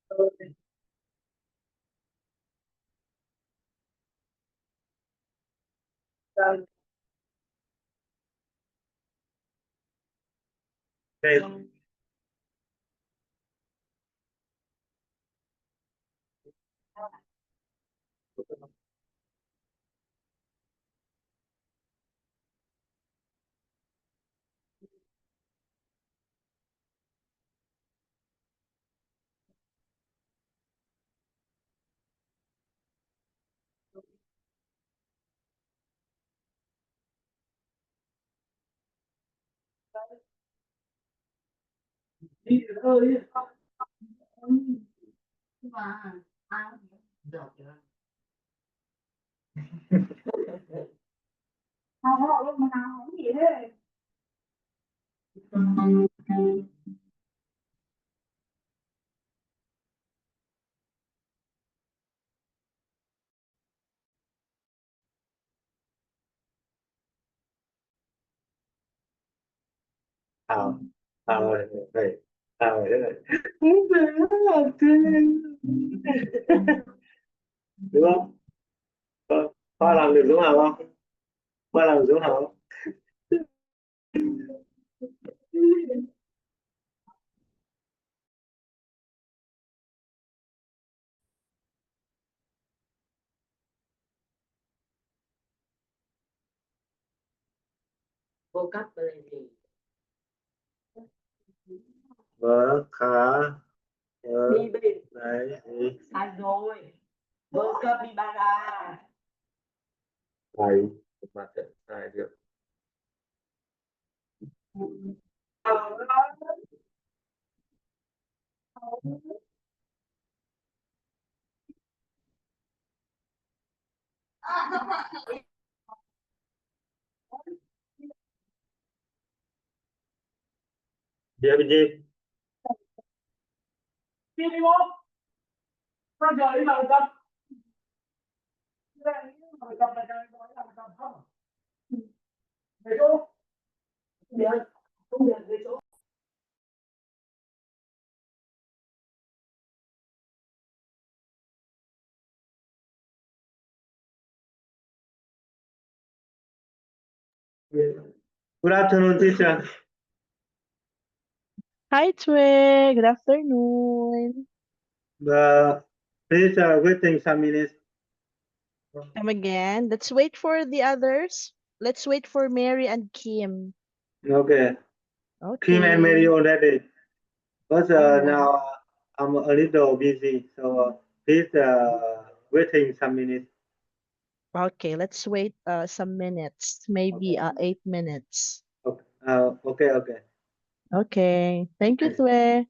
Okay. Thảo Thảo ơi đây, Thảo ơi đây này, không phải là tên đúng không? Khoa làm được đúng không? Khoa làm được đúng không? Vâng khá đấy thì thầy mà sẽ thầy được gì bên gì Good afternoon teacher. Hi, Twe. Good afternoon. Please waiting some minutes. Come again. Let's wait for the others. Let's wait for Mary and Kim. Okay, Kim and Okay. Mary already, but All right. now I'm a little busy, so please waiting some minutes. Okay, let's wait some minutes. Maybe 8 minutes. Okay, okay, okay. Okay. Thank you, Twe.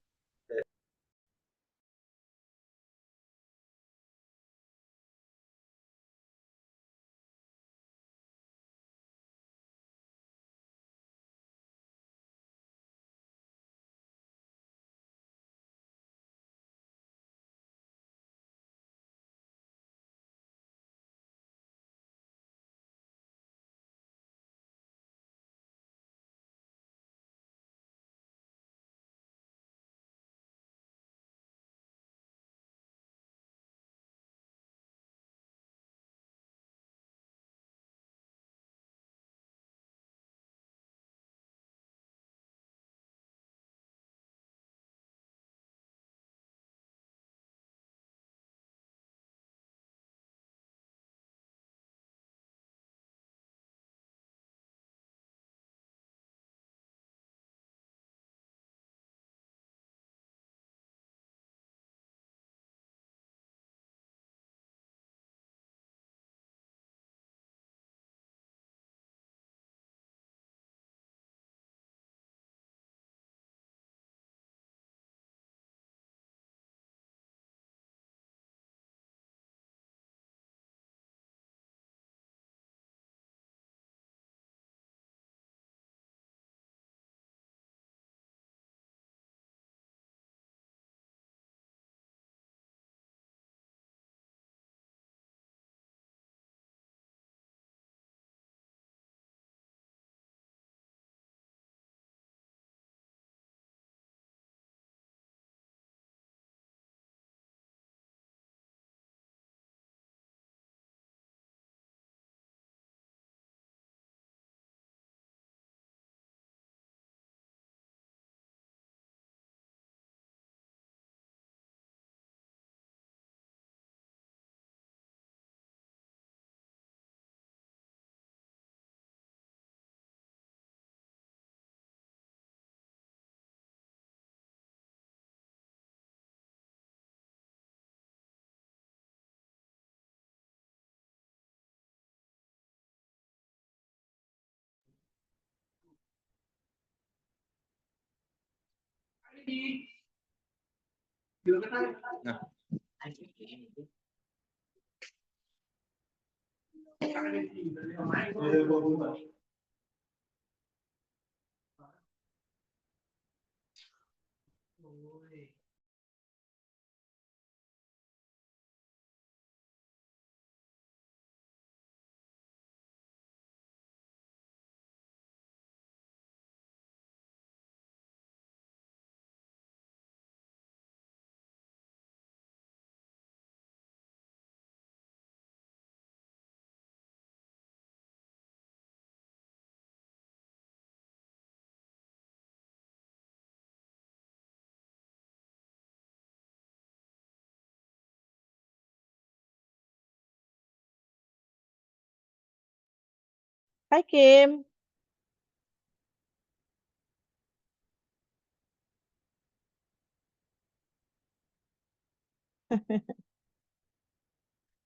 Hi, Kim.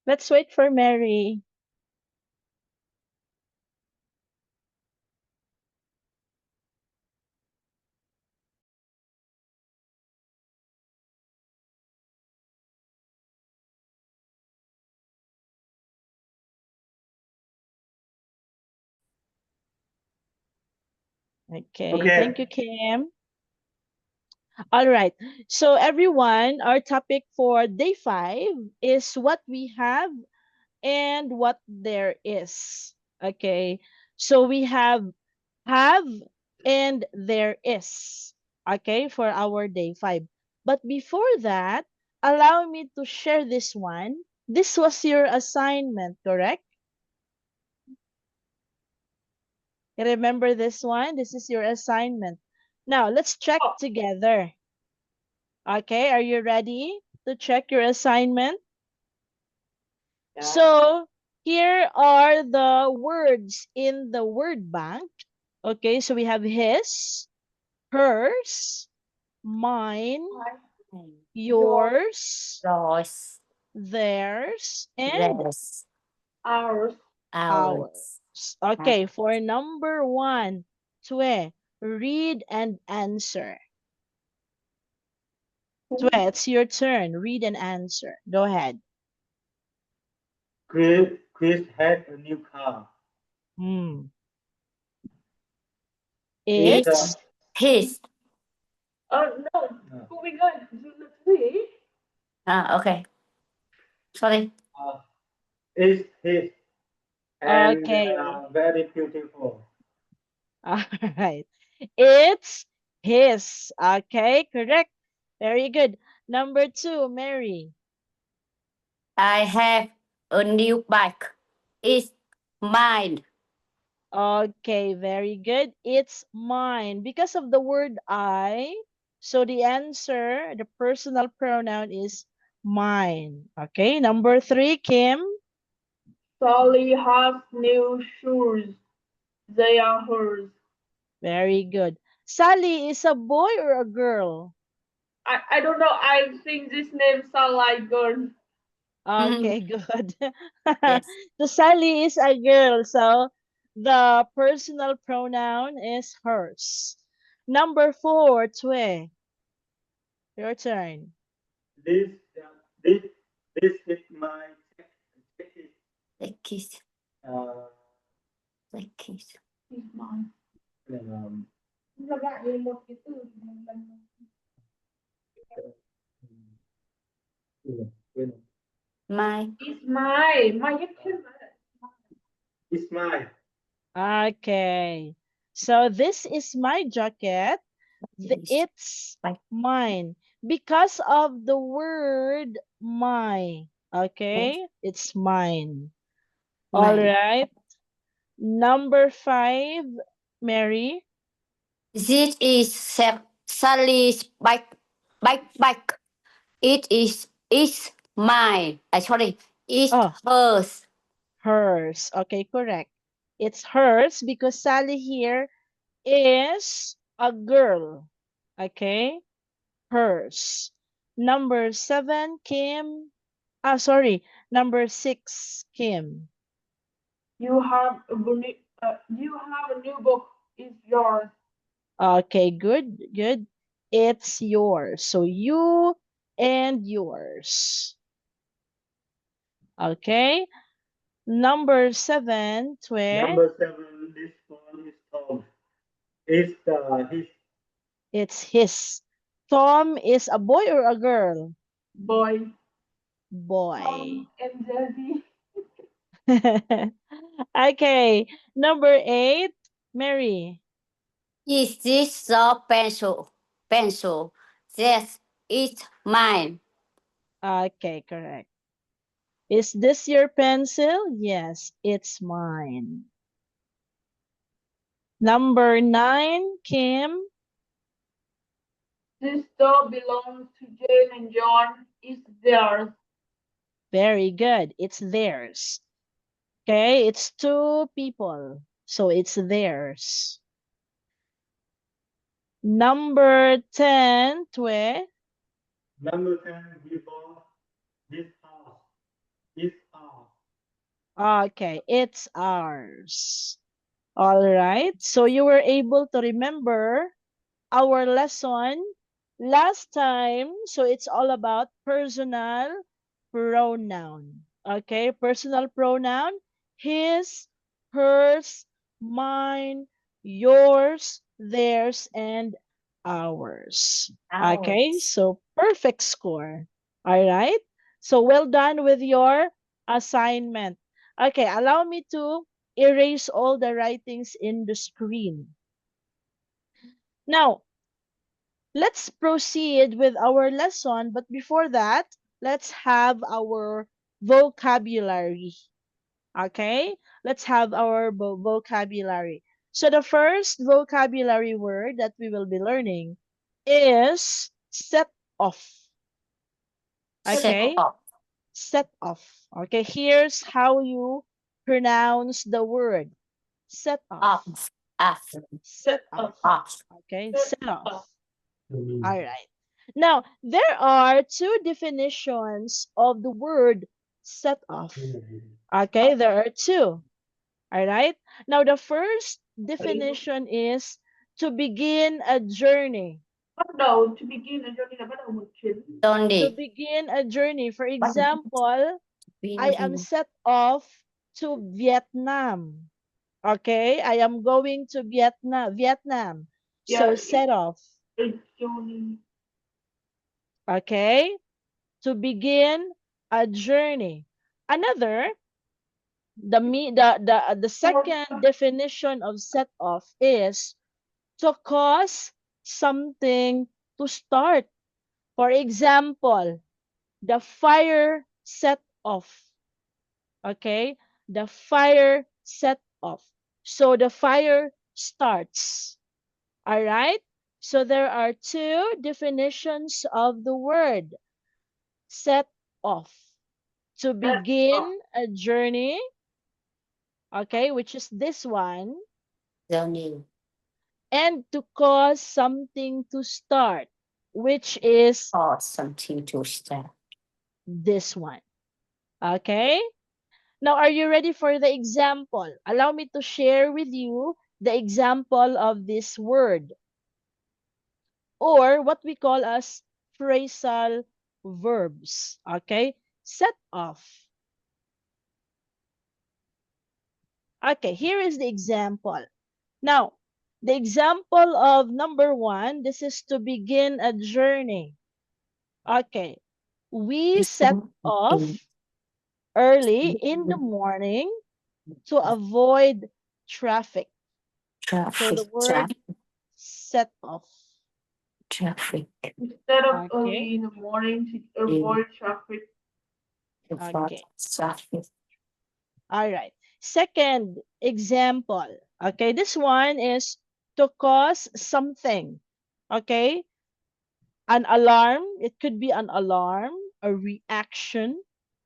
Let's wait for Mary. Okay, thank Okay. you, Kim. All right. So everyone, our topic for day 5 is what we and what there is. Okay. So we have and there is. Okay, for our day 5. But before that, allow me to share this one. This was your assignment, correct? You remember this one? This is your assignment. Now, let's check together. Okay, are you ready to check your assignment? Yeah. So, here are the words in the word bank. Okay, so we have his, hers, mine, yours, Yours, theirs, and theirs, Ours. ours. ours. Okay, for number 1, Tue, read and answer. Tue, it's your turn. Read and answer. Go ahead. Chris had a new car. Hmm. It's It's His. oh no. Moving on. Let's see. Okay. Sorry. It's his and okay. very beautiful. All right. It's his. Okay, correct. Very good. Number 2, Mary. I have a new bike. It's mine. Okay, very good. It's mine. Because of the word I, so the answer, the personal pronoun is mine. Okay, number 3, Kim. Sally has new shoes. They are hers. Very good. Sally is a boy or a girl? I don't know. I think this name sound like girl. Okay, good. Yes. So Sally is a girl, so the personal pronoun is hers. Number 4, Tue. Your turn. This this this is my jacket. The kiss. Uh, The kiss. It's mine. um, Lagak remote itu. My. It's mine. My jacket. it's mine. Okay. So this is my jacket. Yes. It's Bike. mine because of the word my. Okay? It's mine. All Mine. right. Number 5, Mary. This is Sally's bike. Bike. It's mine. Sorry. It's Oh, hers. hers. Okay, correct. It's hers because Sally here is a girl. Okay? Hers. Number 7, Kim. Ah, sorry. Number 6, Kim. You have a new book. It's yours. Okay, good, good. it's yours. So you and yours. Okay. Number 7, Twe. Number 7, this one is Tom. Is his It's his. Tom is a boy or a girl? Boy. Boy. Tom and Jerry. Okay. Number 8, Mary. Is this your pencil? Pencil. Yes, it's mine. Okay, correct. Is this your pencil? Yes, it's mine. Number 9, Kim. This dog belongs to Jane and John. It's theirs. Very good. It's theirs. Okay, it's 2 people. So it's theirs. Number 10, Twe. number 10, we bought this house. Is ours. Okay, it's ours. All right. So you were able to remember our lesson last time. So it's all about personal pronoun. Okay, personal pronoun. His, hers, mine, yours, theirs, and ours. Okay, Ours. so perfect score. All right. So well done with your assignment. Okay, allow me to erase all the writings in the screen. Now, let's proceed with our lesson, but before that, let's have our vocabulary. Okay? Let's have our vocabulary. So the first vocabulary word that we will be learning is set off. Set Okay? off. Set off. Okay, here's how you pronounce the word. Set off. Off. Off. Set off. Off. Okay, Set set off. off. All right. Now, there are 2 definitions of the word set off. Okay, there are 2. All right. Now, the first definition is to begin a journey. Bắt đầu to begin a journey là bắt đầu một chuyến. To Johnny. begin a journey. For What? example, I am set off to Vietnam. Okay, I am going to Vietnam. So Yeah, set off. a journey. Okay, to begin a journey. Another, the second definition of set off is to cause something to start. For example, the fire set off. Okay, the fire set off. So the fire starts. All right. So there are 2 definitions of the word set off. To begin a journey, okay, which is this one, Johnny. and to cause something to start, which is Or something to start. this one. Okay? Now, are you ready for the example? Allow me to share with you the example of this word, or what we call as phrasal verbs. Okay? Set off. Okay, here is the example. Now, the example of number 1, this is to begin a journey. Okay, we set off early in the morning to avoid traffic. So the word set off. Traffic. Instead of Okay. early in the morning to avoid traffic. Okay. Traffic. All right. Second example. Okay, this one is to cause something. Okay, an alarm. It could be an alarm, a reaction,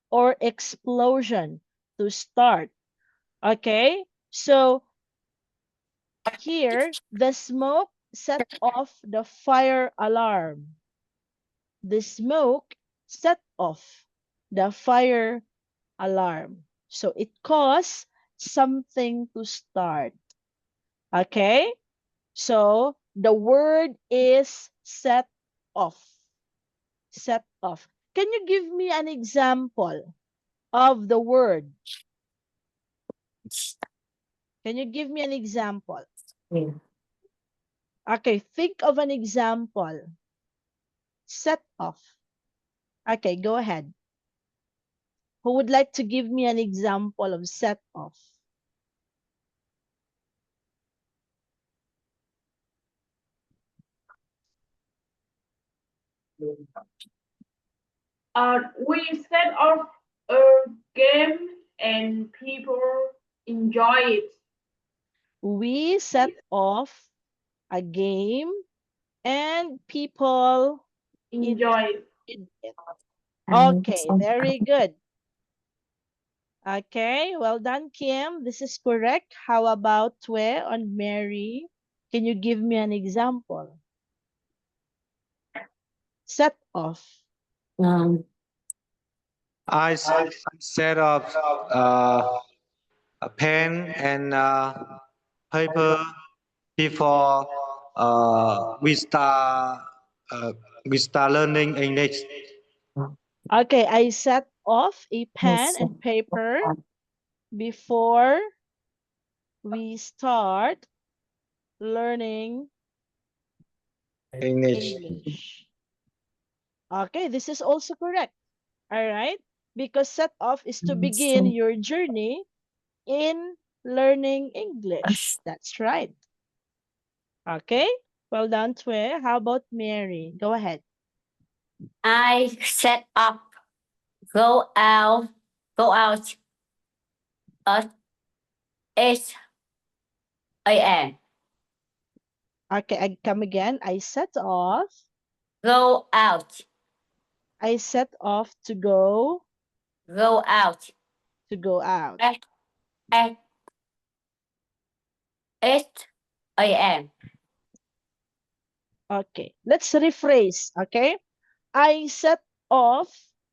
or explosion to start. Okay, so here the smoke set off the fire alarm. The smoke set off the fire alarm. So it caused something to start. Okay, so The word is set off. Set off. Can you give me an example of the word? Can you give me an example? Yeah. Okay, think of an example. Set off. Okay, go ahead. Who would like to give me an example of set off? We set off a game and people enjoy it. We set off a game and people Enjoy it. enjoyed it. And Okay, some- very good. Okay, well done, Kim. This is correct. How about Tue on Mary? Can you give me an example? Set off. I set up a pen and paper before we start learning English. Okay, I set off a pen Yes, and paper before we start learning English. English. Okay, this is also correct. All right, because set off is to begin your journey in learning English. That's right. Okay, well done, Tue. How about Mary? Go ahead. I set up, go out at 8 a.m. Okay, I come again. I set off. Go out I set off to go at at 8 a.m. Okay, let's rephrase. Okay, I set off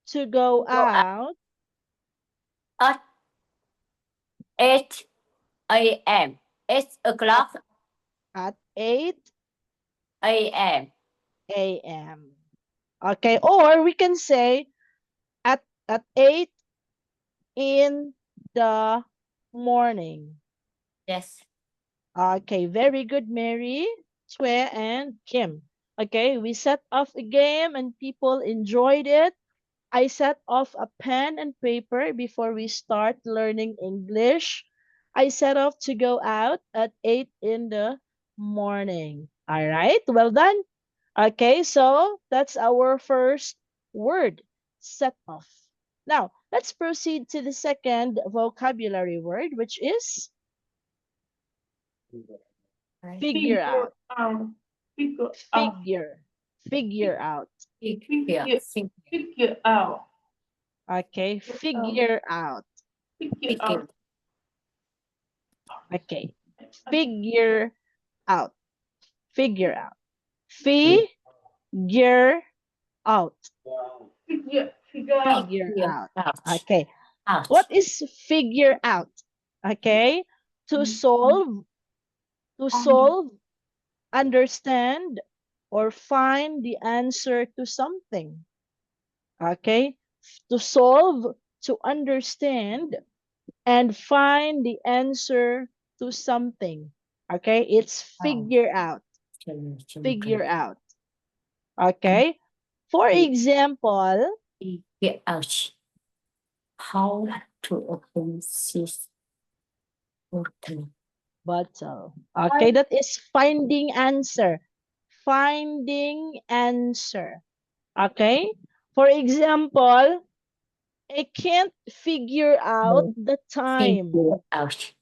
to go out At 8 a.m. 8 o'clock at 8 a.m. a.m. Okay, or we can say at 8 in the morning. Yes. Okay, very good, Mary, Tue, and Kim. Okay, we set off a game and people enjoyed it. I set off a pen and paper before we start learning English. I set off to go out at 8 in the morning. All right, well done. Okay, so that's our first word, set off. Now, let's proceed to the second vocabulary word, which is figure out. Figure out. Figure out. Figure out. Okay, figure out. Figure out. Okay, figure out. Figure out. Figure out. Figure out. Okay, what is figure out? Okay, to solve, understand, or find the answer to something. Okay, to solve, to understand, and find the answer to something. Okay, it's figure out. Figure out. Okay, for example, Figure out how to open this bottle. Okay, that is finding answer. Finding answer. Okay, for example, I can't figure out the time. out.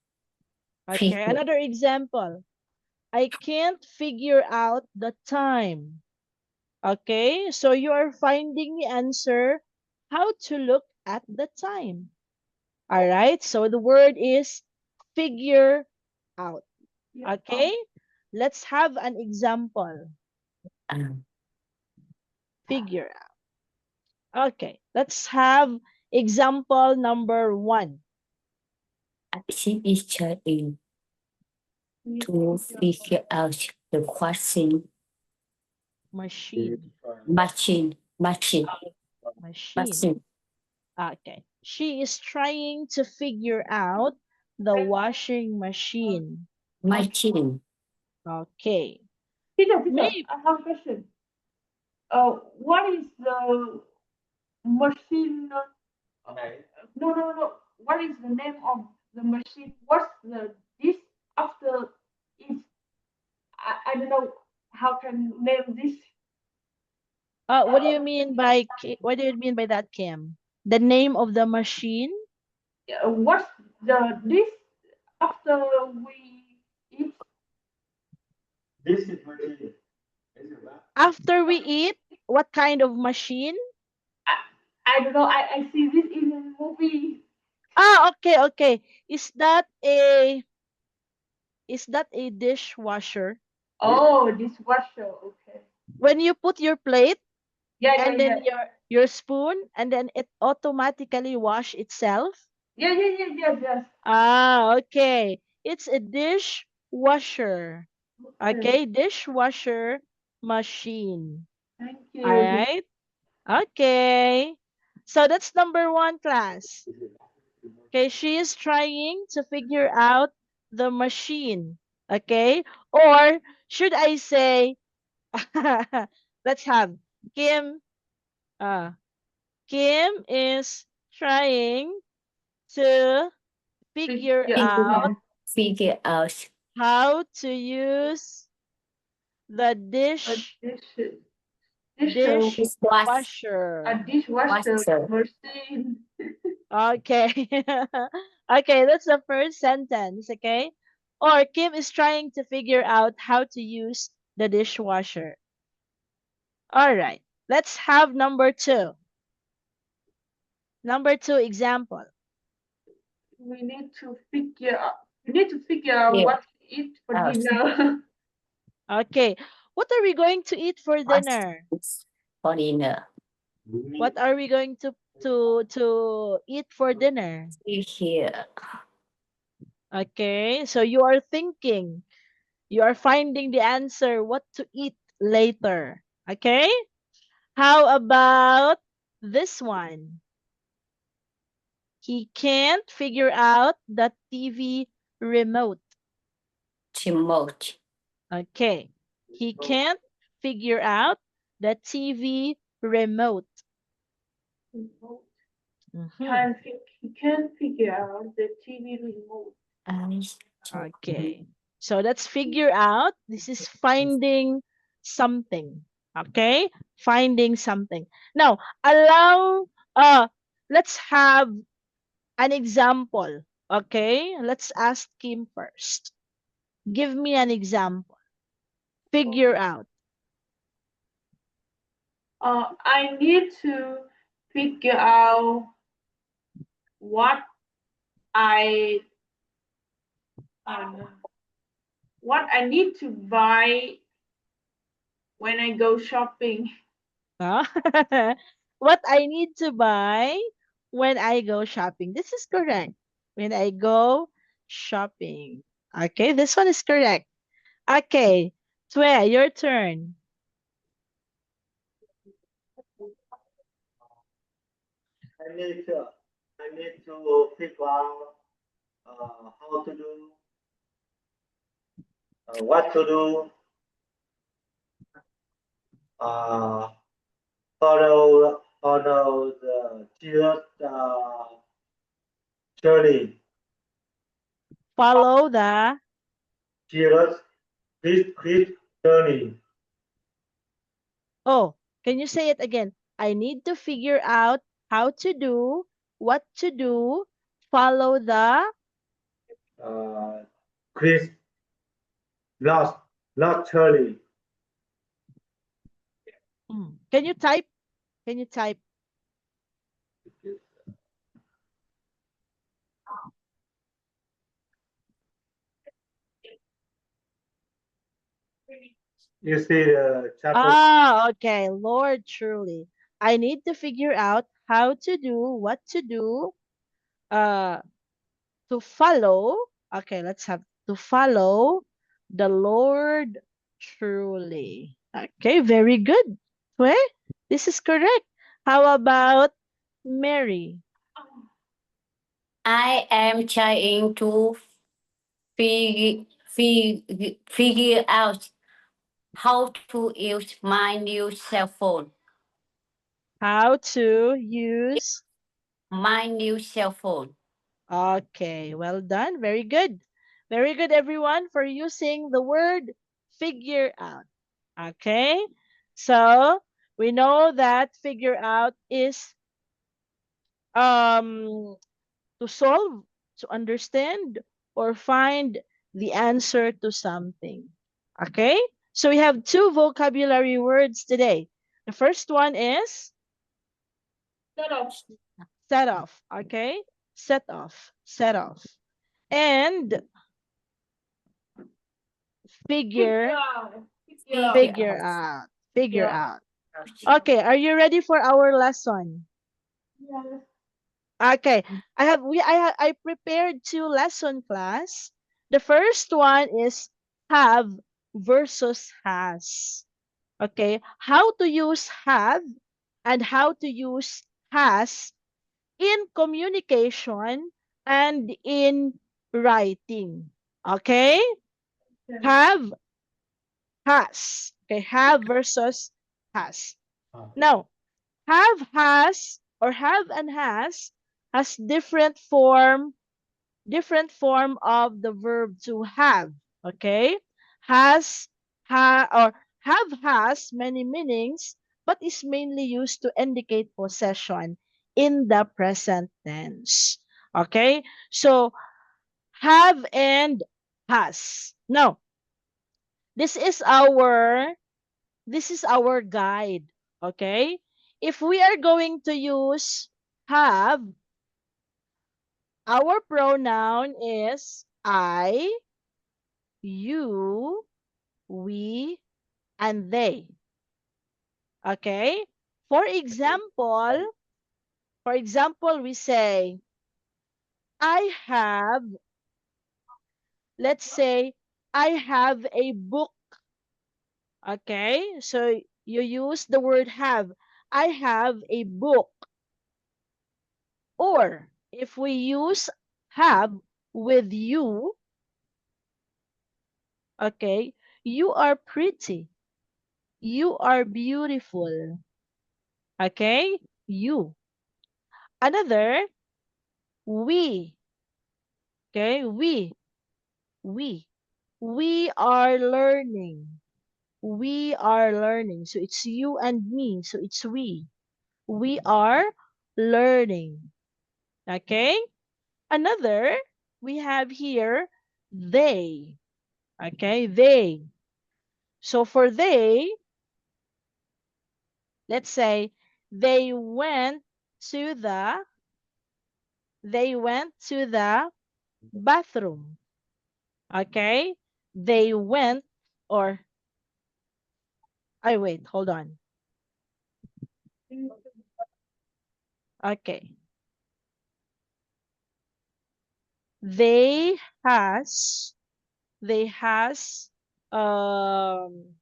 Okay, another example. I can't figure out the time. Okay, so you are finding the answer how to look at the time. All right, so the word is figure out. Okay, let's have an example. Figure out. Okay, let's have example number 1. She is studying. to figure out the question. Machine. Machine. Machine. Machine. Okay. She is trying to figure out the washing machine. Machine. Okay. Teacher, Maybe. I have a question. What is the machine? No. What is the name of the machine? What's the this after it? I don't know how can name this. What do you mean by what do you mean by that, Kim? The name of the machine? What's the this after we eat? This is machine. This is what? After we eat, what kind of machine? I don't know. I see this in a movie. Okay. Is that a dishwasher? Oh, dishwasher. Okay. When you put your plate Yeah. and then your spoon and then it automatically wash itself? Yes. Okay. It's a dishwasher. Okay, dishwasher machine. Thank All you. right. Okay. So that's number 1, class. Okay, she is trying to figure out the machine. Okay, or should I say, let's have Kim. Kim is trying to figure out Figure out how to use the dishwasher. Dishwasher machine. Okay. Okay, that's the first sentence, okay? Or Kim is trying to figure out how to use the dishwasher. All right. Let's have number 2. Number 2 example. We need to figure out. What to eat for dinner. Okay. What are we going to eat for dinner? for dinner. What are we going to eat for dinner? See here. Okay. So you are thinking. You are finding the answer what to eat later. Okay? How about this one? He can't figure out the TV remote. Remote. Okay. He can't figure out the TV remote. Mhm. He can't figure out the TV remote. Okay. So let's figure out. This is finding something. Okay? Finding something. Now, let's have an example. Okay? Let's ask Kim first. Give me an example. Figure out. I need to figure out what I what I need to buy when I go shopping. Huh? What I need to buy when I go shopping. This is correct. When I go shopping. Okay, this one is correct. Okay, Tue, your turn. I need to figure out how to do, what to do, follow the journey, Follow the. Jesus this journey. Oh, can you say it again? I need to figure out how to do, what to do, follow the. Chris lost journey. Can you type? Can you type? You see the chapter. Okay. Lord, truly. I need to figure out how to do, what to do, to follow. Okay, let's have to follow The Lord truly. Okay, very good. Well, this is correct. How about Mary? I am trying to figure out how to use my new cell phone. How to use. My new cell phone. Okay, well done. Very good. Very good, everyone, for using the word figure out. Okay, so we know that figure out is um to solve, to understand, or find the answer to something. Okay, so we have two vocabulary words today. The first one is Set off. set off. Okay, set off, set off, and figure, figure out, figure Yeah. out. Okay, are you ready for our lesson? Yes. Okay, I prepared two lesson class. The first one is have versus has. Okay, how to use have and how to use has in communication and in writing. Okay, have, has. Okay, have versus has. Now, have, has, or have and has different form of the verb to have. Okay, has, or have has many meanings, but is mainly used to indicate possession in the present tense. Okay, so have and has. Now, this is our guide. Okay, if we are going to use have, our pronoun is I, you, we, and they. Okay? For example, we say, I have, let's say, I have a book. Okay? So you use the word have. I have a book. Or if we use have with you, okay, you are pretty. You are beautiful. Okay? You. Another, we. Okay? We. We are learning. We are learning. So it's you and me. So it's we. We are learning. Okay? Another, we have here they. Okay? They. So for they, let's say they went to the bathroom. Okay? They went, or I wait, hold on. Okay. They has they has um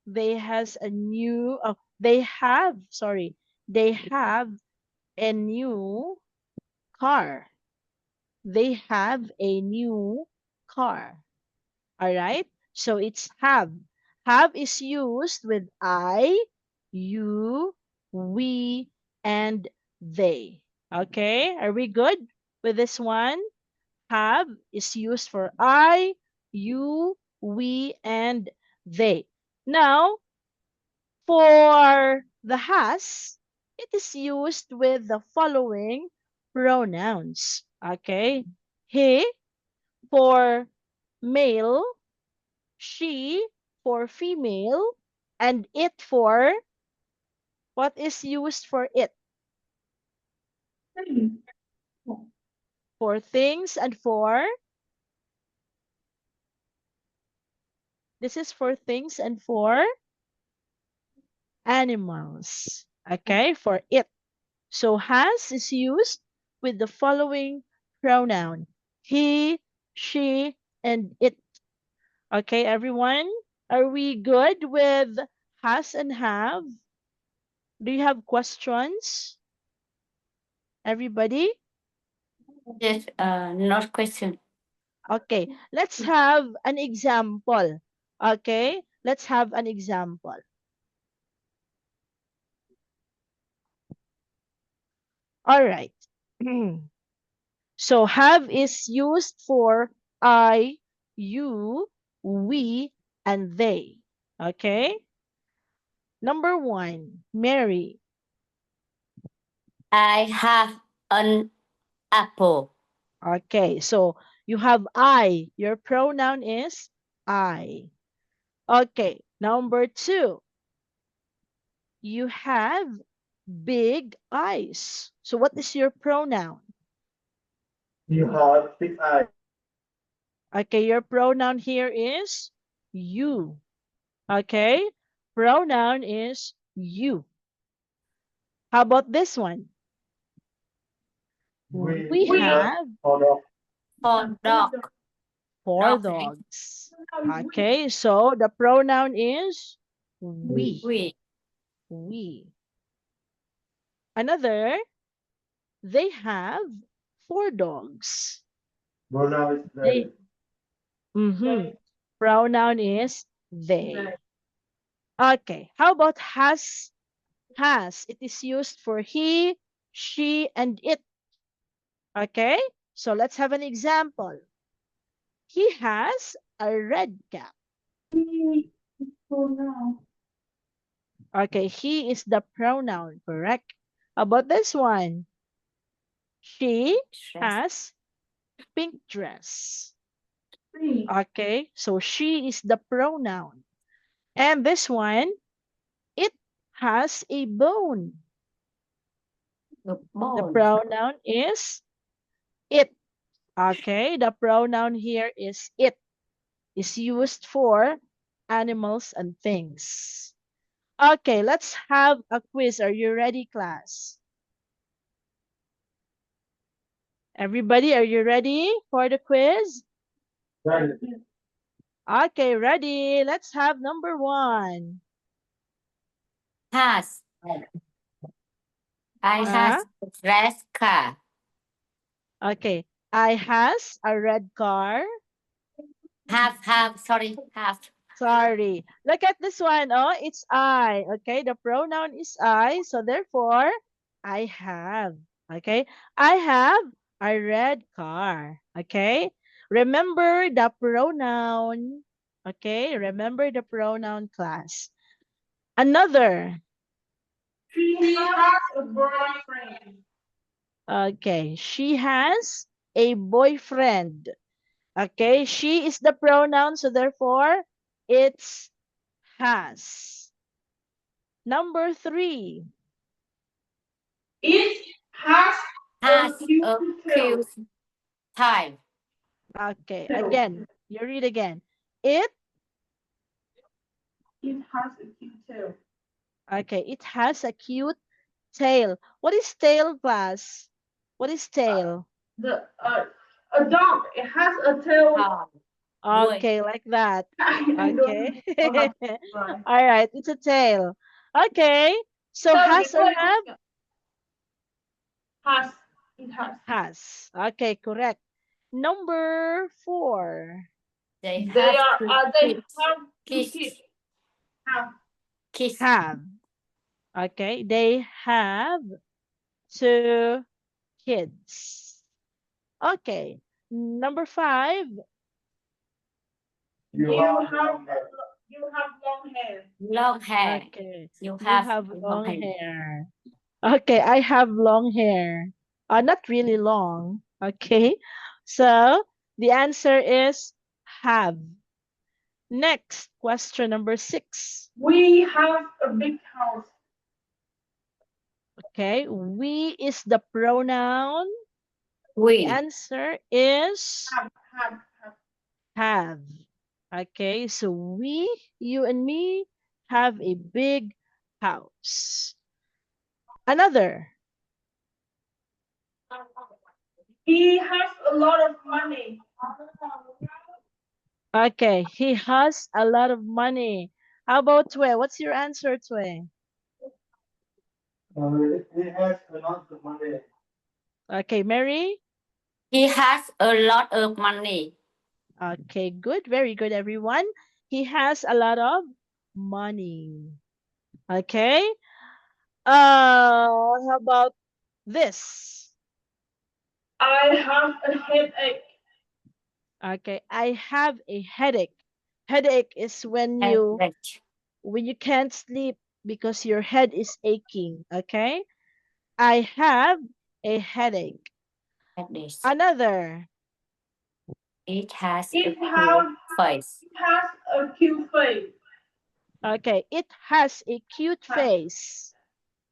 they has a new they have, sorry, they have a new car. They have a new car. All right? So it's have. Have is used with I, you, we, and they. Okay? Are we good with this one? Have is used for I, you, we, and they. Now, for the has, it is used with the following pronouns. Okay? He for male, she for female, and it for, what is used for it? For things, and for, this is for things and for animals. Okay, for it. So has is used with the following pronoun: he, she, and it. Okay, everyone, are we good with has and have? Do you have questions? Everybody? Yes, not question. Okay, let's have an example. Okay, let's have an example. All right. So have is used for I, you, we, and they. Okay. Number one, Mary. I have an apple. Okay, so you have I. Your pronoun is I. Okay, number two, you have big eyes. So what is your pronoun? You have big eyes. Okay, your pronoun here is you. Okay, pronoun is you. How about this one? We have Hold on. For dog. four Dog. dogs. Okay, so the pronoun is we. We. We. Another, they have four dogs. Pronoun is They, they. pronoun is they. Okay, how about has? Has, it is used for he, she, and it. Okay, so let's have an example. He has a red cap. Okay, he is the pronoun, correct? How about this one? She has pink dress. Okay, so she is the pronoun. And this one, it has a bone. The The ball. pronoun is it. Okay, the pronoun here is it. Is used for animals and things. Okay, let's have a quiz. Are you ready, class? Everybody, are you ready for the quiz? Okay, ready. Let's have number one. Has. I has a red car. Okay, I has a red car. Sorry, have. Sorry. Look at this one. Oh, it's I. Okay, the pronoun is I. So therefore, I have. Okay, I have a red car. Okay, remember the pronoun. Okay, remember the pronoun, class. Another. She has a boyfriend. Okay, she has a boyfriend. Okay, she is the pronoun. So therefore, it's has. Number three. It has Has a a cute tail. cute tail. Okay, Tail. again, you read again. It, It has a cute tail. okay, it has a cute tail. What is tail, class? What is tail? The a dog. It has a tail. Oh, Okay, like that. I Okay. don't know why. All right, it's a tail. Okay, so has or have? Has. It has. Has. Okay, correct. Number four. they They have are. two They kids. have two Kids. kids. Have. Kids. Have. Okay, they have two kids. Okay, number five. You have long hair. Long hair. Okay, You you have have long hair. hair. Okay, I have long hair. Not really long. Okay, so the answer is have. Next, question number six. We have a big house. Okay, we is the pronoun. The We. answer is Have. have. Okay, so we, you and me, have a big house. Another. He has a lot of money. Okay, he has a lot of money. How about Tue? What's your answer, Tue? He has a lot of money. Okay, Mary? He has a lot of money. Okay, good. Very good, everyone. He has a lot of money. Okay. How about this? I have a headache. Okay, I have a headache. Headache is when you Average. can't sleep because your head is aching. Okay. I have a headache. Average. Another. It has a It cute has face. it has a cute face. Okay, it has a cute face.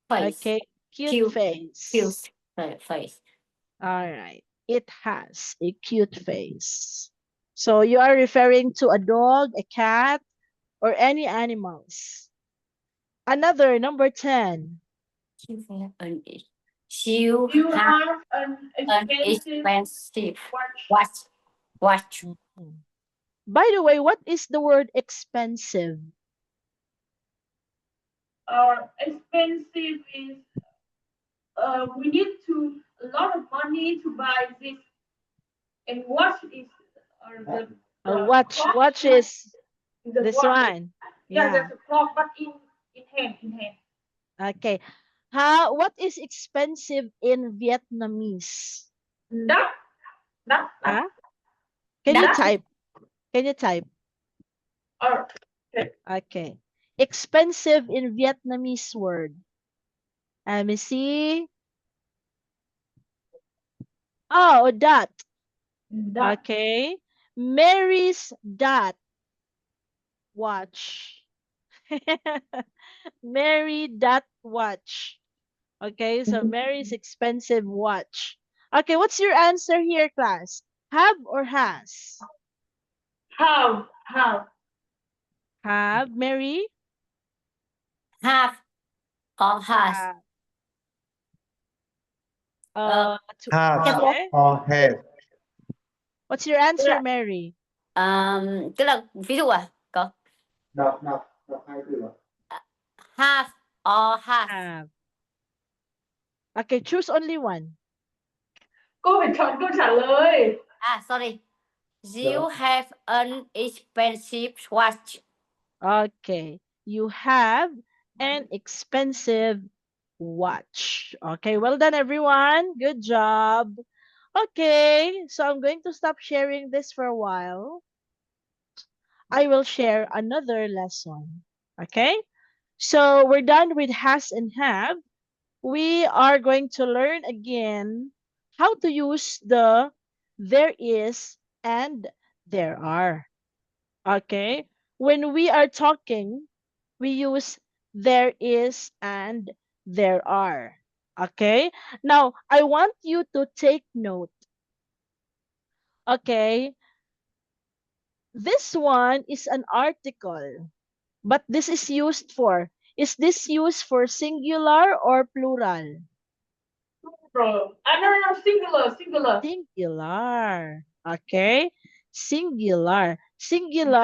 Face. Okay, cute Cute. face. Cute face. All right. It has a cute face. So you are referring to a dog, a cat, or any animals. Another, number 10. You You have have an an expensive expensive watch. watch. Mhm. By the way, what is the word expensive? Expensive is we need to a lot of money to buy this, and watch is A the watch. clock Watch is the this watch. one. Yeah, Yeah. there's a clock, but in hand. Okay. What is expensive in Vietnamese? That Huh? Can you That type? Can you type? or Okay. Expensive in Vietnamese word. Let me see. Oh, dot. that Okay. Mary's dot watch. Mary dot watch. Okay, so Mary's expensive watch. Okay, what's your answer here, class? Have or has? have Have, Mary? have or has. Have. Uh, Have Okay. or have. What's your answer, Mary? Tức là ví dụ à? Có Đọc hai từ ạ. have or has. Have. Okay, choose only one. Cô phải chọn câu trả lời. Sorry. You have an expensive watch. Okay, you have an expensive watch. Okay, well done, everyone. Good job. Okay, so I'm going to stop sharing this for a while. I will share another lesson. Okay, so we're done with has and have. We are going to learn again how to use the there is and there are. Okay, when we are talking, we use there is and there are. Okay, now I want you to take note. Okay, this one is an article, but this is used for, is this used for singular or plural? No, singular. Singular. Okay, singular. Singular.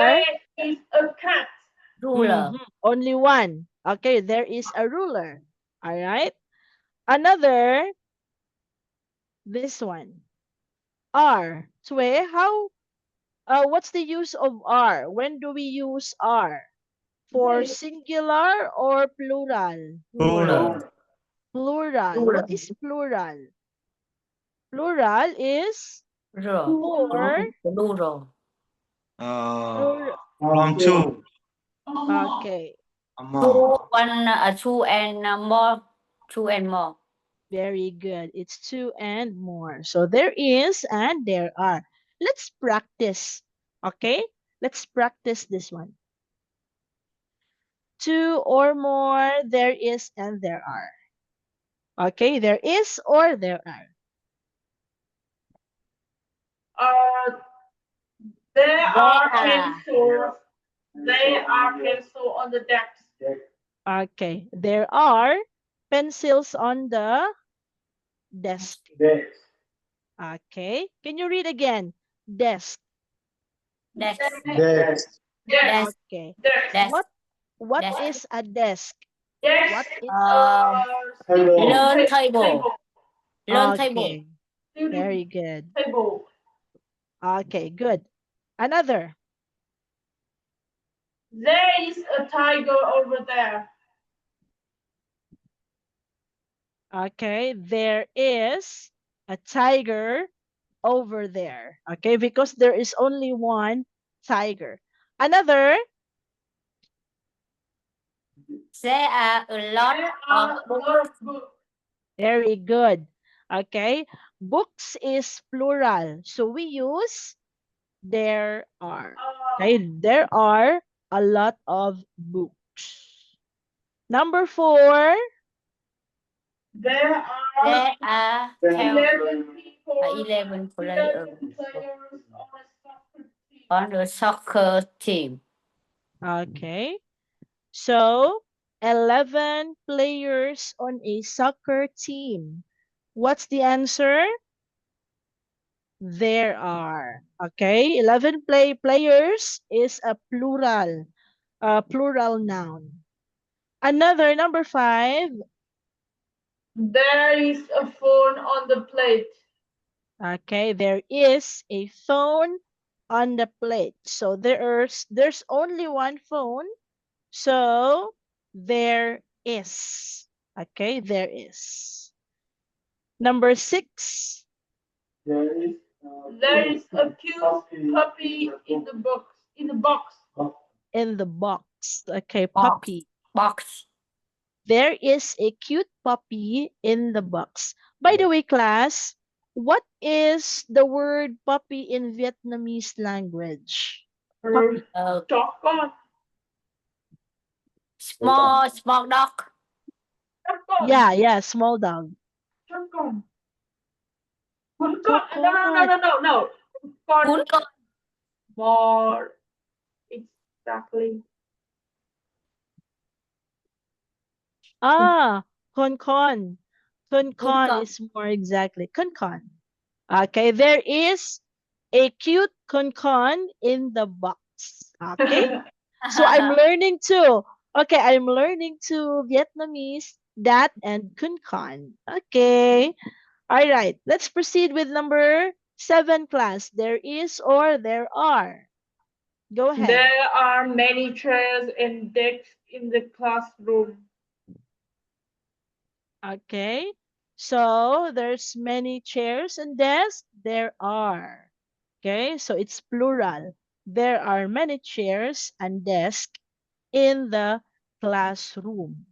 There is a cat. Ruler. Only one. Okay, there is a ruler. All right. Another, this one. Are. Tue, how, what's the use of are? When do we use are? For singular or plural? Ruler. Plural. Plural. What is plural? Plural is for Plural. From two. Okay. Two and more. Two and more. Very good. It's two and more. So there is and there are. Let's practice. Okay? Let's practice this one. Two or more, there is and there are. Okay, there is or there are. There are pencils. There are pencils on the desk. Okay, there are pencils on the desk. Okay, can you read again? Desk. Desk. Desk. Desk. Okay. Desk. What Desk. is a desk? Desk. What is Table. Learn table. Learn table. okay? Very good. Table. Okay, good. Another. There is a tiger over there. Okay, there is a tiger over there. Okay, because there is only one tiger. Another. There are a lot There of are a books. lot of books. Very good. Okay, books is plural. So we use there are. Okay, there are a lot of books. Number 4. There are There are 11 people. 11 11 players players on the soccer team. Okay, so 11 players on a soccer team. What's the answer? There are. Okay, 11 players is a plural noun. Another number 5. There is a phone on the plate. Okay, there is a phone on the plate. So there's only one phone. So there is. Okay, there is. Number 6. There is a cute puppy in the box. In the box. In the box. Okay, Box. puppy. Box. There is a cute puppy in the box. By the way, class, what is the word puppy in Vietnamese language? Puppy. Chocolate. Small dog. Yeah, small dog. Chocolate. Chocolate. No. Cuốn con. More. Exactly. Ah, con. Con con. is more exactly. Con. Okay, there is a cute con in the box. Okay, so I'm learning too. Okay, I'm learning to Vietnamese, that and con. Okay, all right. Let's proceed with number 7, class. There is or there are. Go ahead. There are many chairs and desks in the classroom. Okay, so there's many chairs and desks. There are. Okay, so it's plural. There are many chairs and desks in the classroom.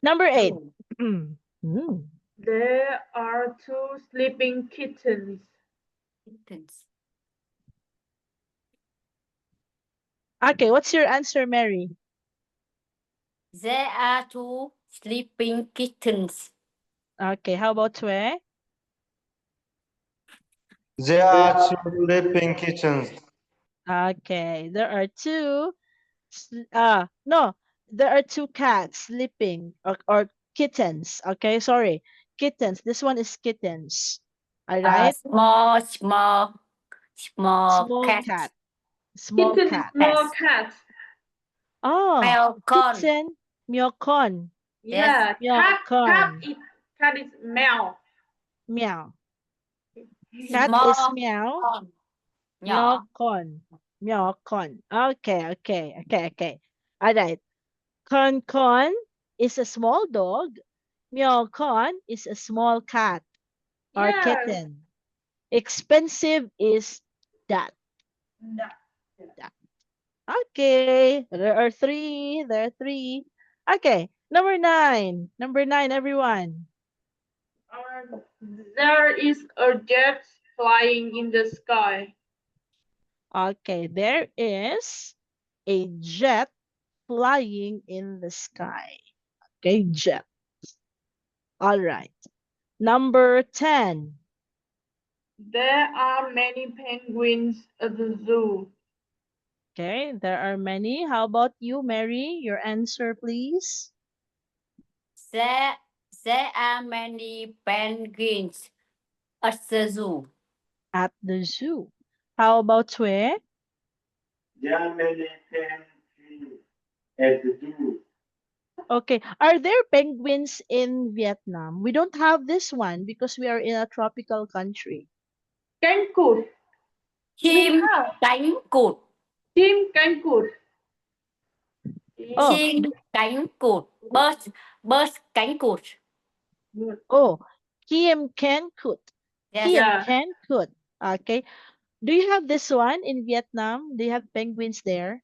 Number 8. Mm. There are 2 sleeping kittens. Okay, what's your answer, Mary? There are 2 sleeping kittens. Okay, how about Tue? There are 2 sleeping kittens. Okay, there are 2. No, there are 2 cats sleeping or kittens. Okay, sorry, kittens. This one is kittens. All right. Small Small cat. cat. Small Kitten cat. is small cat. Oh, Melcon. kitten. Myokon. Yeah, Myokon. cat is meow. Meow. Cat is Small meow. con. Nhỏ. Myokon. Myokon. Okay. All right. Con is a small dog. Myokon is a small cat or Yes. kitten. Expensive is that. Okay. There are 3. Okay. Number 9. Everyone. There is a jet flying in the sky. Okay. There is a jet flying in the sky. Okay. Jet. All right. Number 10. There are many penguins at the zoo. Okay. There are many. How about you, Mary? Your answer, please. There are many penguins at the zoo. At the zoo. How about Tue? There are many penguins at the zoo. Okay. Are there penguins in Vietnam? We don't have this one because we are in a tropical country. Cánh cụt. chim have cánh cụt, chim cánh cụt. Oh, chim cánh cụt, bird cánh cụt. Good. oh, Kiem Can Kut. Yes. Kiem Yeah. Can Kut. Okay. Do you have this one in Vietnam? Do you have penguins there?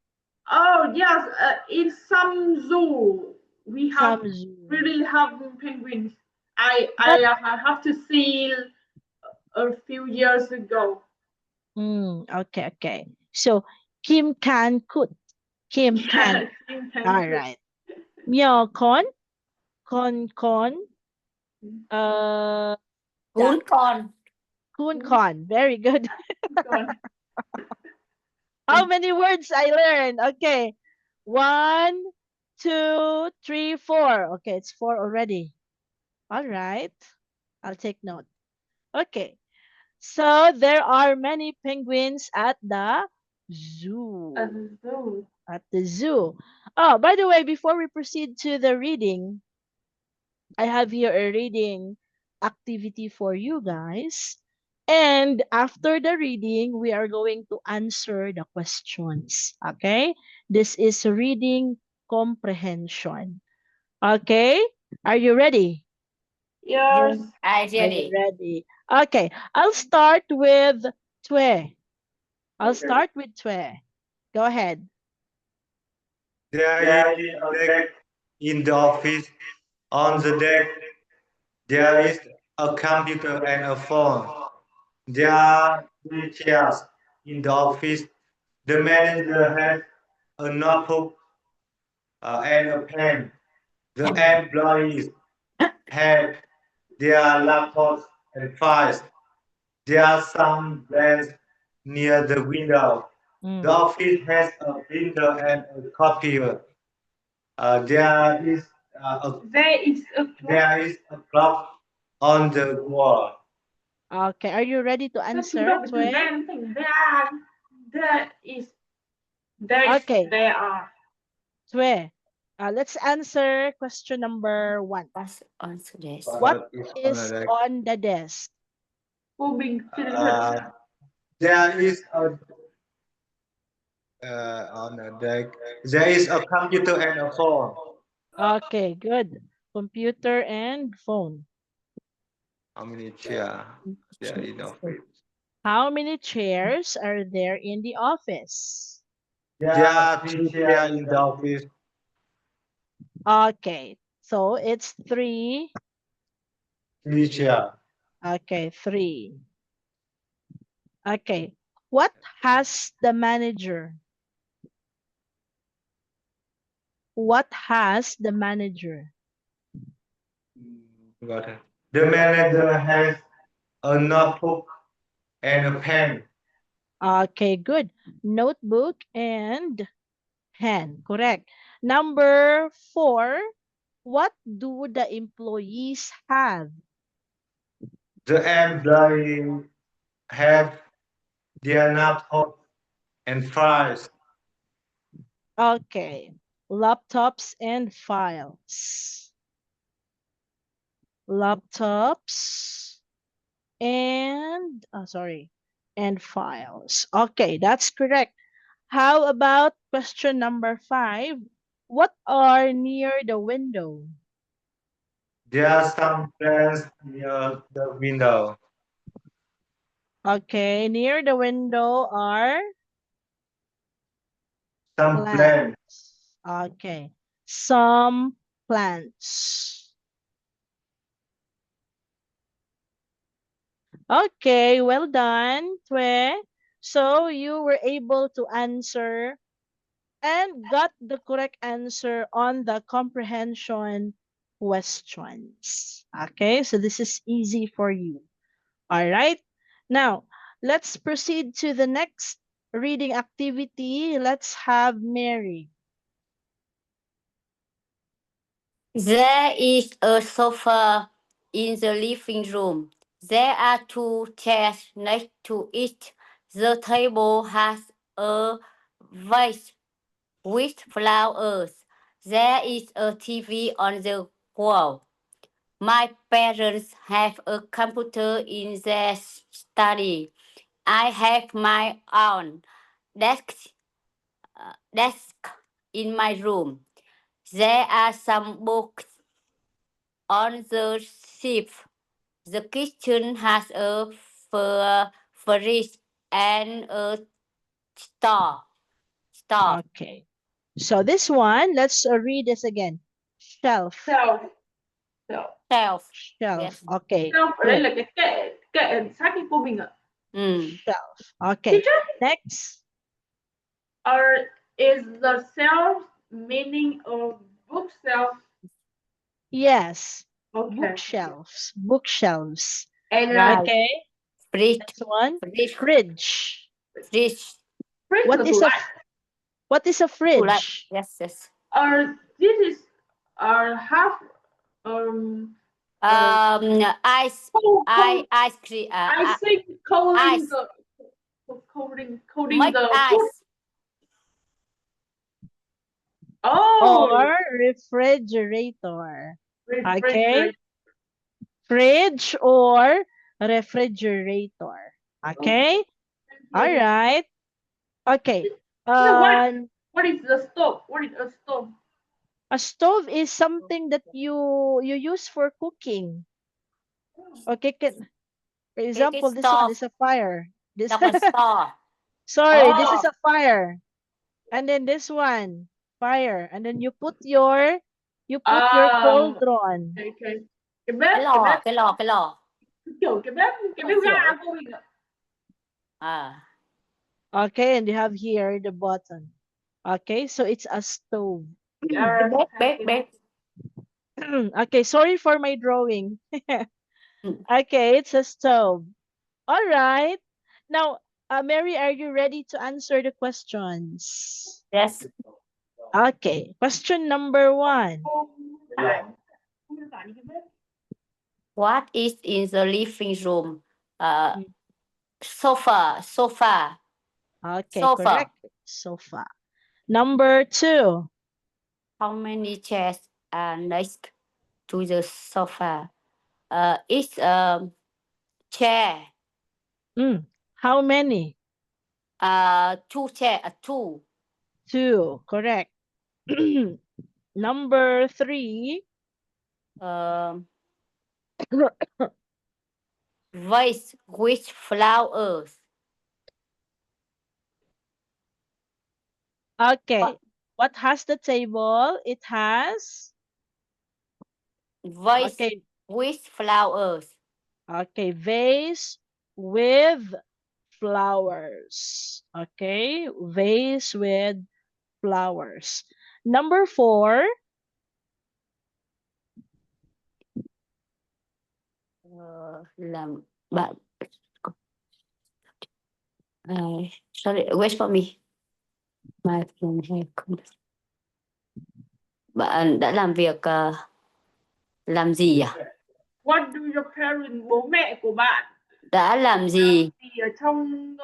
Oh yes, in some zoo we have Some zoo. really have penguins. I have to see a few years ago. Okay, okay. So Kim Can Kut. Kim Can. Chim cánh All cụt. right. Myo Con. Con. Uh, Cuốn con, Kun Con. Very good. Con. How many words I learned? Okay. 1, 2, 3, 4. Okay, it's 4 already. All right. I'll take note. Okay. So there are many penguins at the zoo. A zoo. At the zoo. Oh, by the way, before we proceed to the reading, I have here a reading activity for you guys. And after the reading, we are going to answer the questions. Okay? This is reading comprehension. Okay? Are you ready? Yes. I Are you ready. ready? Okay. I'll start with Tue. I'll Okay. start with Tue. Go ahead. There There is is a a deck deck in the office. On the deck, there is a computer and a phone. There are three chairs in the office. The manager has a notebook and a pen. The employees have their laptops and files. There are some plants near the window. Mm. The office has a printer and a copier. There is a clock on the wall. Okay. Are you ready to answer, Tue? Okay. There are. Tue, let's answer question number 1. What's on this? What is is on the deck? on the desk? Cô Bình There is a on the deck. There is a computer and a phone. Okay, good. Computer and phone. How many chairs there in the office? How many chairs are there in the office? There are three chairs in the office. Okay, so it's 3. Three chairs. Okay, 3. Okay, what has the manager? What has the manager? Got it. The manager has a notebook and a pen. Okay, good. Notebook and pen. Correct. Number 4. What do the employees have? The employees have their notebook and files. Okay. Laptops and files. Laptops and and files. Okay, that's correct. How about question number 5? What are near the window? There are some plants near the window. Okay, near the window are Some plants. plants. Okay, some plants. Okay, well done, Tue. So you were able to answer and got the correct answer on the comprehension questions. Okay, so this is easy for you. All right. Now, let's proceed to the next reading activity. Let's have Mary. There is a sofa in the living room. There are 2 chairs next to each The table has a vase with flowers. There is a TV on the wall. My parents have a computer in their study. I have my own desk in my room. There are some books on the shelf. The kitchen has a fridge and a store. Stop. Okay. So this one, let's read this again. Shelf. Shelf. Shelf. Shelf. Shelf. Yes. Okay. Shelf ở đây Good. là cái kệ sát cái cô mình ạ. Shelf. Okay. Teacher, Next. is the shelf meaning of bookshelf? Yes. Okay. Bookshelves. Bookshelves. And Right. Okay. Fridge. Next one. Fridge. Fridge. Fridge. fridge What là is tủ a lạnh. what is a Tủ lạnh. fridge? Yes, yes. This is half Ice. cold, Ice cream. I think coating ice. the coating Make the food. ice. Oh, Or refrigerator. refrigerator. Okay. Fridge or refrigerator. Okay. All right. Okay. What is the stove? What is a stove? A stove is something that you use for cooking. Okay. For example, this one stove. is a fire. This Đọc là store. sorry, this Oh. is a fire. And then this one, fire. And then you put your cauldron. Okay. Cái Cái bếp, lò. Cái lò. kiểu cái bếp ga cô mình ạ. Okay, and you have here the button. Okay, so it's a stove. Bếp. Okay, sorry for my drawing. Okay, it's a stove. All right. Now, Mary, are you ready to answer the questions? Yes. Okay, question number 1. What is in the living room? Mm. Sofa. Okay, Sofa. correct. Sofa. Number 2. How many chairs are next to the sofa? It's chair. How many? 2 chair. 2. 2, correct. Number 3. Vase with flowers. Okay. What has the table? It has Vase okay. with flowers. Okay, vase with flowers. Okay, vase with flowers. Number 4. Làm bạn. Sorry, wait for me. My friend have. Bạn đã làm việc làm gì à? What do your parents, bố mẹ của bạn Đã làm gì? ở trong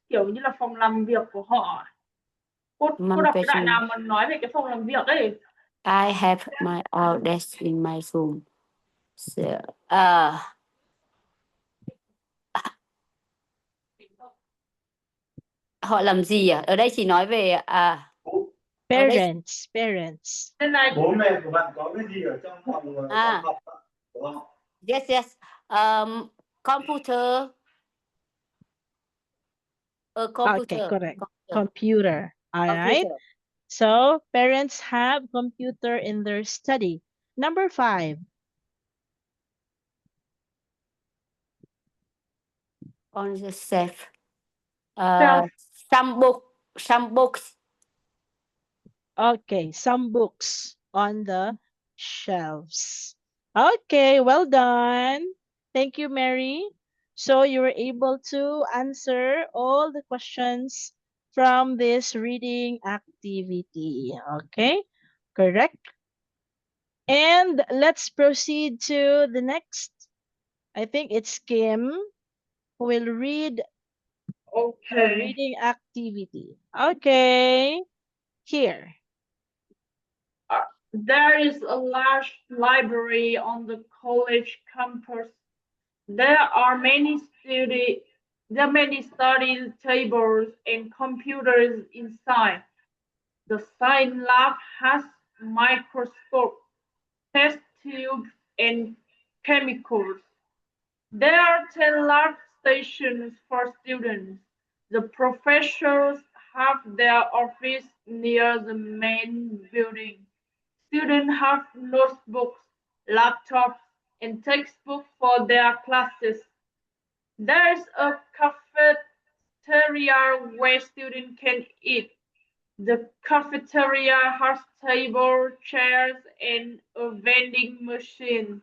kiểu như là phòng làm việc của họ? Cô đọc cái đoạn nào mà nói về cái phòng làm việc ấy? I have my own desk in my room. So, họ làm gì à? Ở đây chỉ nói về Parents. Nên này, Bố mẹ của bạn có cái gì ở trong phòng học đúng không? Yes. Computer. Computer. Okay, correct. Computer. All right. Computer. So parents have computer in their study. Number 5. On the shelf. Some books. Okay, some books on the shelves. Okay, well done. Thank you, Mary. So you were able to answer all the questions from this reading activity. Okay, correct. And let's proceed to the next. I think it's Kim who will read Okay. reading activity. Okay. Here. There is a large library on the college campus. There are many study tables and computers inside. The science lab has microscope, test tubes, and chemicals. There are 10 lab stations for students. The professors have their office near the main building. Students have notebooks, laptops, and textbooks for their classes. There is a cafeteria where students can eat. The cafeteria has tables, chairs, and a vending machine.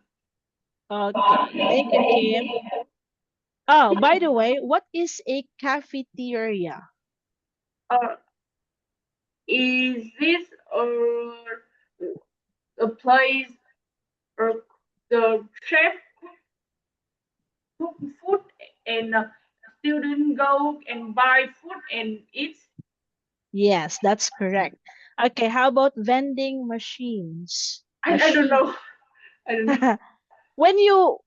Okay. Thank you, Kim. Oh, by the way, what is a cafeteria? Uh, is this a place or the chef cook food and students go and buy food and eat? Yes, that's correct. Okay, how about vending machines? I don't know. I don't know. When you'll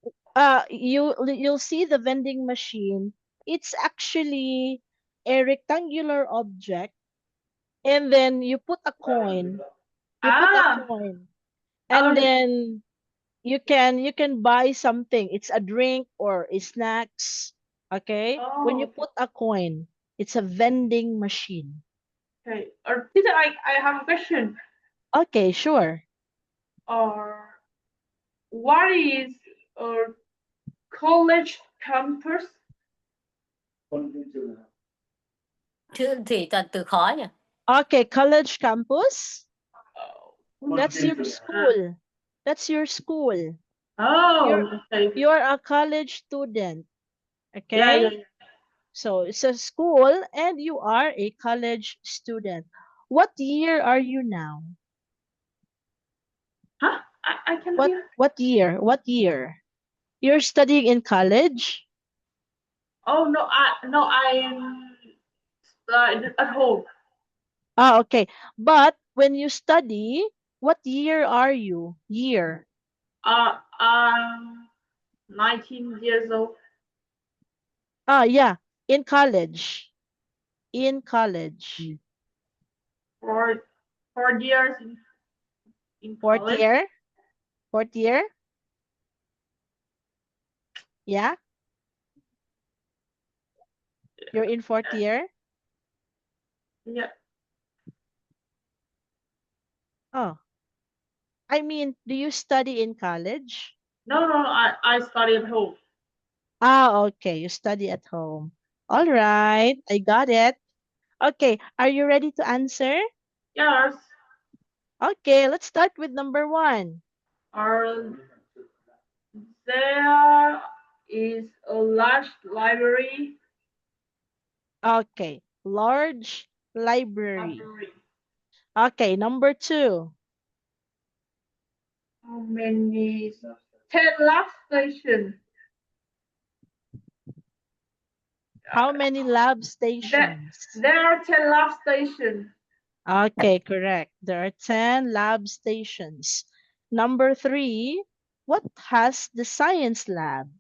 see the vending machine, it's actually a rectangular object, and then you put a coin. You put a Ah, coin, and oh, then you can buy something. It's a drink or a snacks. Okay? When you oh, put a coin, it's a vending machine. okay. Or teacher, I have a question. Okay, sure. Or what is a college campus? Thì từ khó nhỉ. Okay, college campus. Oh, That's your school. That's your school. You're oh, okay. you're a college student. Yeah, yeah, Okay? yeah. So it's a school and you are a college student. What year are you now? Huh? I can What hear. what year? What year? You're studying in college? Oh no, I'm at home. Ah, okay. But when you study, what year are you? Year. I'm 19 years old. Ah, yeah. In college. In college. For 4 years in Fourth college. year? Fourth year? Yeah? You're in fourth year? Yeah. Oh. I mean, do you study in college? No, I study at home. Ah, okay. You study at home. All right. I got it. Okay. Are you ready to answer? Yes. Okay. Let's start with number one. Or there is a large library. Okay. Large library. Library. Okay. Number two. How many? 10 lab stations. How many lab There, stations? there are 10 lab stations. Okay, correct. There are 10 lab stations. Number three. What has the science lab?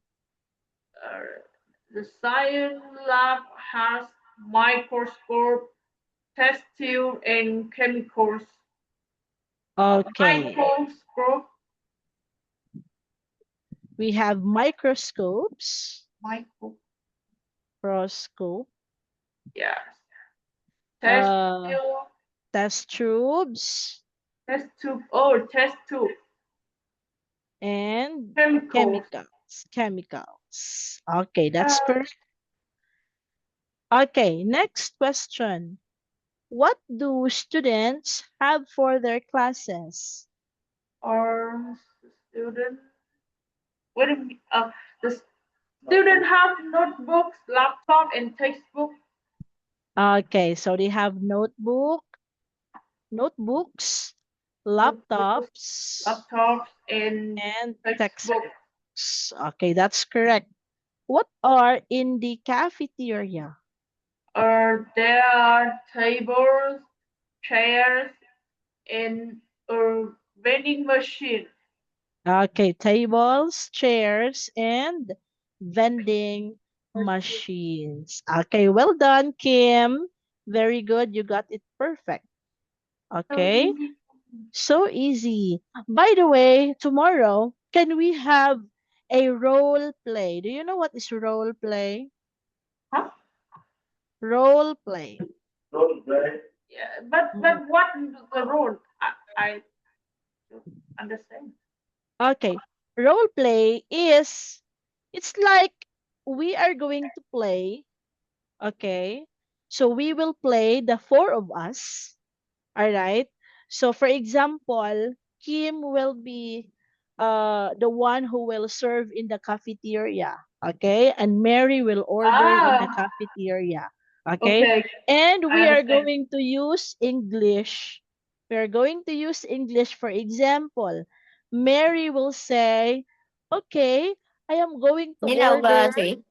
The science lab has microscope, test tube, and chemicals. Okay. Microscope, We have microscopes. micro, Microscope. yes. Test Uh, tube, test tubes. test tube. And Chemicals. chemicals. Okay, that's Uh, correct. Okay, next question. What do students have for their classes? or student. Wait a minute. The student have notebooks, laptop, and textbook. Okay, so they have notebooks, Notebooks, laptops, laptops, and and textbook. textbooks. Okay, that's correct. What are in the cafeteria? There are tables, chairs, and a vending machine. Okay, tables, chairs, and vending machines. Okay, well done, Kim. Very good. You got it perfect. So Okay, easy. so easy. By the way, tomorrow, can we have a role play? Do you know what is role play? Huh? Role play. Yeah, but what is the role? I don't understand. Okay, role play is it's like we are going to play. Okay, so we will play the four of us. All right. So for example, Kim will be the one who will serve in the cafeteria. Okay, and Mary will order in the Ah, cafeteria. Okay, okay, and I we are understand. going to use English. We are going to use English. For example, Mary will say, "Okay, I am going to Như nào order. Thủy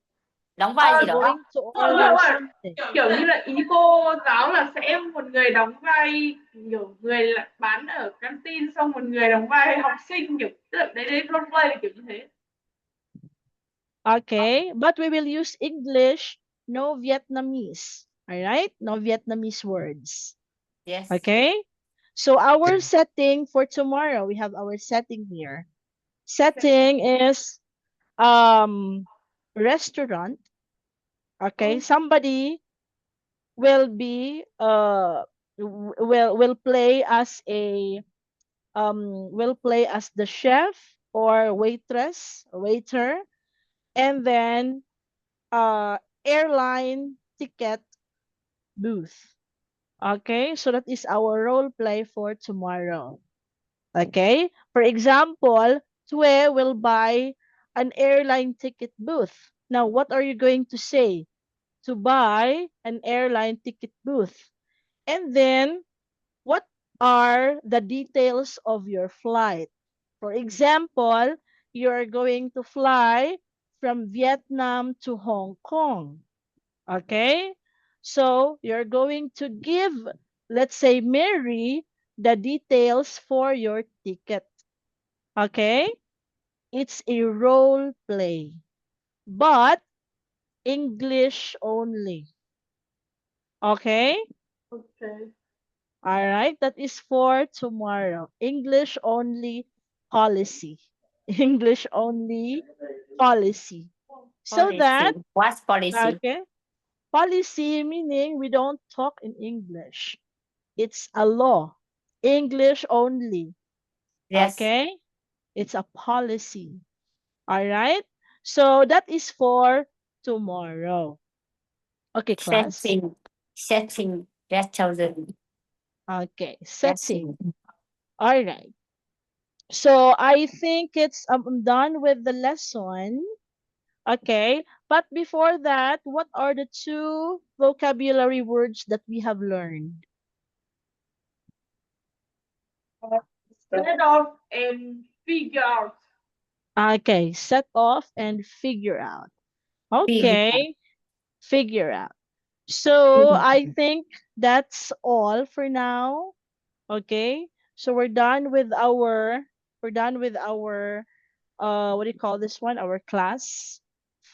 đóng vai gì I'm À, đó? going to không không order ạ, something." kiểu như là ý cô giáo là sẽ một người đóng vai kiểu người là bán ở căng tin, xong một người đóng vai học sinh, kiểu tức là đấy đấy role play là kiểu như thế. Okay, but we will use English, no Vietnamese. All right, no Vietnamese words. Yes. Okay, so our setting for tomorrow, we have our setting here. Setting is restaurant. Okay, Ừ. somebody will be will play as a will play as the chef or waitress, waiter, and then airline ticket booth. Okay, so that is our role play for tomorrow. Okay, for example, Tue will buy an airline ticket booth. Now, what are you going to say? To buy an airline ticket booth. And then, what are the details of your flight? For example, you're going to fly from Vietnam to Hong Kong. Okay? So you're going to give, let's say, Mary, the details for your ticket. Okay? It's a role play, but English only. Okay? Okay. All right. That is for tomorrow. English only policy. English only policy. So Policy. that, What's policy? okay? Policy meaning we don't talk in English. It's a law. English only. Yes. Okay? It's a policy. All right? So that is for tomorrow. Okay, class. Setting. Setting. Restaurant. Okay, setting. Setting. All right. So I think it's I'm done with the lesson. Okay. But before that, what are the two vocabulary words that we have learned? Set off and figure out. Okay, set off and figure out. Figure. Okay, figure out. So I think that's all for now. Okay. So we're done with our what do you call this one? Our class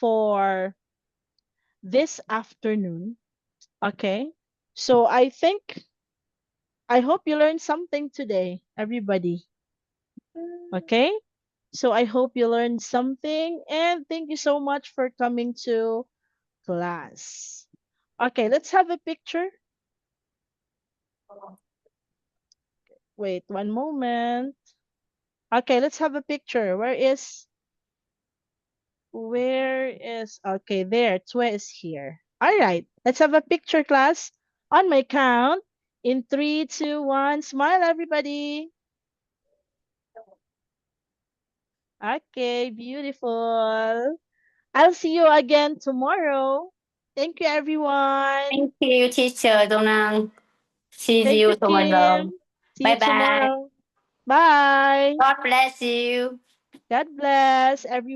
for this afternoon. Okay. So I hope you learned something today, everybody. Okay. So I hope you learned something and thank you so much for coming to class. Okay, let's have a picture. Wait one moment. Okay, let's have a picture. Okay, there, Tue is here. All right, let's have a picture, class. On my count, in 3, 2, 1, smile, everybody. Okay, beautiful. I'll see you again tomorrow. Thank you, everyone. Thank you, teacher Donald. See Thank you you, tomorrow. Kim. See you Bye bye. tomorrow. Bye. God bless you. God bless everyone.